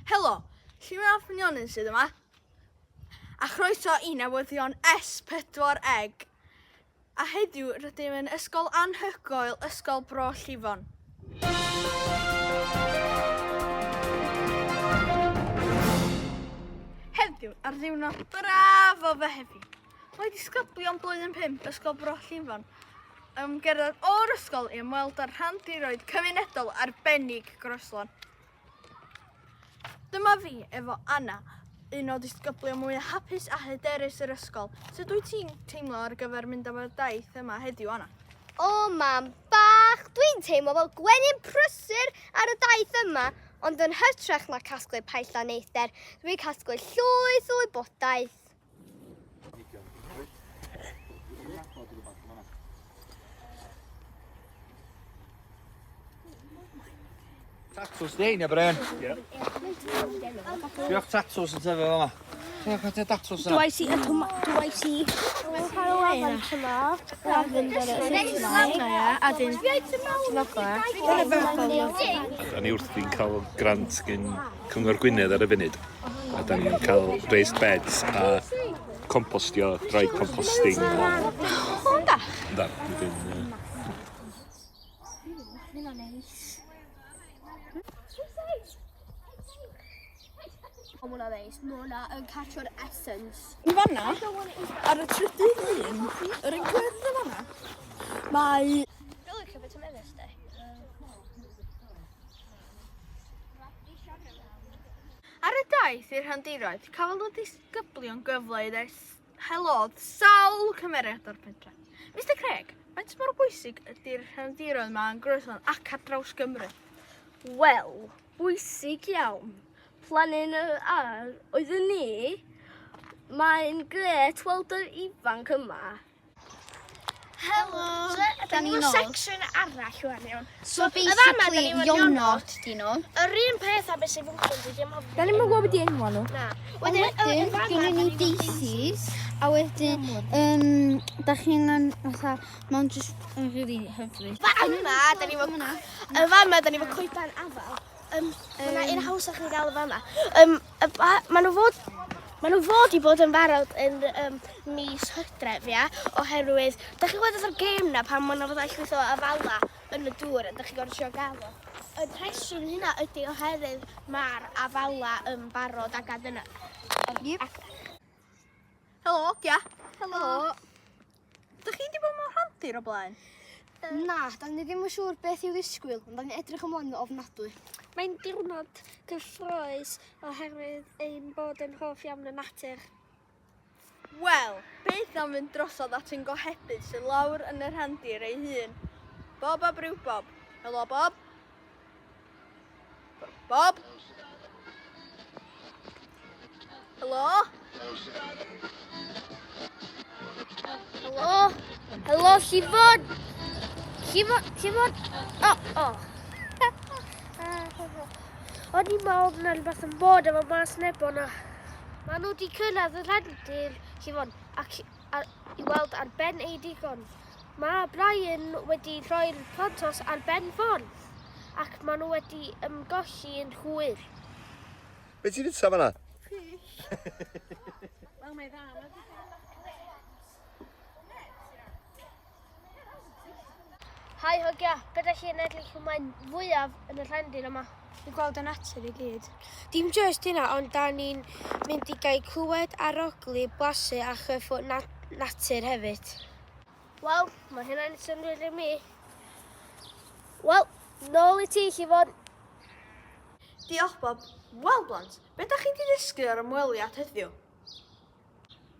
Helo, lle mae'n ffynionyn sydd yma? A chroeso i newyddion S4G. A heddiw rydym yn ysgol anhygoel, ysgol Bro Llifon. Heddiw ar ddiwrnod braf o Fehefin. Mae disgyblion blwyddyn 5 ysgol Bro Llifon gerdded o'r ysgol i ymweld â'r rhandiroedd cymunedol arbennig Groeslon. Dyma fi efo Anna, un o disgyblion mwy hapus a hyderus yr ysgol. Sut wyt ti'n teimlo ar gyfer mynd am y daith yma heddiw, Anna? O, mam bach, dwi'n teimlo fel gwenyn prysur ar y daith yma, ond yn hytrach na casglu paill a neithdar, dwi'n casglu llwyth o wybodaeth. Tatws di, neu Bren? Ie. Diolch tatws yn tyfu yma. Diolch at y tatws yna. Do I see a tomato? Do I see a tomato? Da ni wrthi'n cael grant gen Cyngor Gwynedd ar y funud. A da ni'n cael raised beds a compostio, dry composting. Onda? Da, Mae hwnna ddeis, mae hwnna yn catcho'r essence. Yn fanna, ar y trydydd un, yr un gwyrdd yn fanna, mae... Dwi'n licio beth yn meddwl, de. Ar y daith i'r rhandiroedd, cafodd y disgyblion gyfle i helodd sawl cymeriad o'r pentre. Mr Craig, faint mor bwysig ydy'r rhandiroedd yma yn Groeslon ac ar draws Gymru? Wel, bwysig iawn. Planyn oeddwn ni, mae'n gret weld yr ifanc yma. Helo! Da ni'n section arall wan iawn. So basically, Ionod di nhw. Yr un peth a beth sy'n fwncwn di ddim o... Da ni'n gwybod beth di enw nhw. Na. Wedyn, gynnu ni Daisies, a wedyn, da chi'n fatha, mae'n just yn rili hyfryd. Fama, da ni'n fod coedan afal. Mae un hawsach yn gael y fama. Maen nhw fod i bod yn barod yn mis Hydref, ia, oherwydd, da chi'n gwybod o'r gêm na pan maen nhw fod llwyth o afala yn y dŵr, da chi'n gorfod siarad gael o. Y rheswm hynna ydy oherwydd mae'r afala yn barod ag ad yna. Helo, Gia. Helo. Da chi wedi bod mewn rhandir o blaen? Na, da ni ddim yn siŵr beth i'w ddisgwyl, ond da ni'n edrych ymlaen o ofnadwy. Mae'n diwrnod gyffroes oherwydd ein bod yn hoff iawn y natur. Wel, beth am fynd drosodd at ein gohebydd sy'n lawr yn y rhandir ei hun? Bob a Bryw Bob. Helo, Bob. Bob. Helo. Helo? Helo, Llifon? Llifon? O. O'n i'n meddwl na rhywbeth yn bod efo mas nebo na. Maen nhw wedi cyrraedd y rhandir, Llifon, ac i weld ar ben ei digon. Mae Brian wedi rhoi'r plantos ar ben ffôn, ac maen nhw wedi ymgolli yn hwyr. Be ti'n dweud fan'na? Wel, mae dda. Hai hogia, beth chi'n edrych ymlaen fwyaf yn y rhandir yma? Dwi'n gweld y natur i gyd. Dim just hynna, ond da ni'n mynd i gael clywed a rogli, blasu a chyffo natur hefyd. Wel, mae hynna'n synwyr i mi. Wel, nôl i ti, Llifon. Diolch, Bob. Wel, blant, beth da chi wedi ddysgu ar ymweliad heddiw?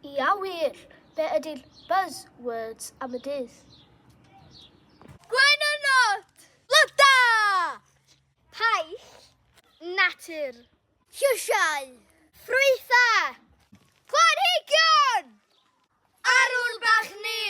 Ia wir, be ydy'r buzzwords am y dydd? Gwenynod! Lyda! Paill, natur, Llysiau! ffrwytha, Planhigion! Arwr bach ni!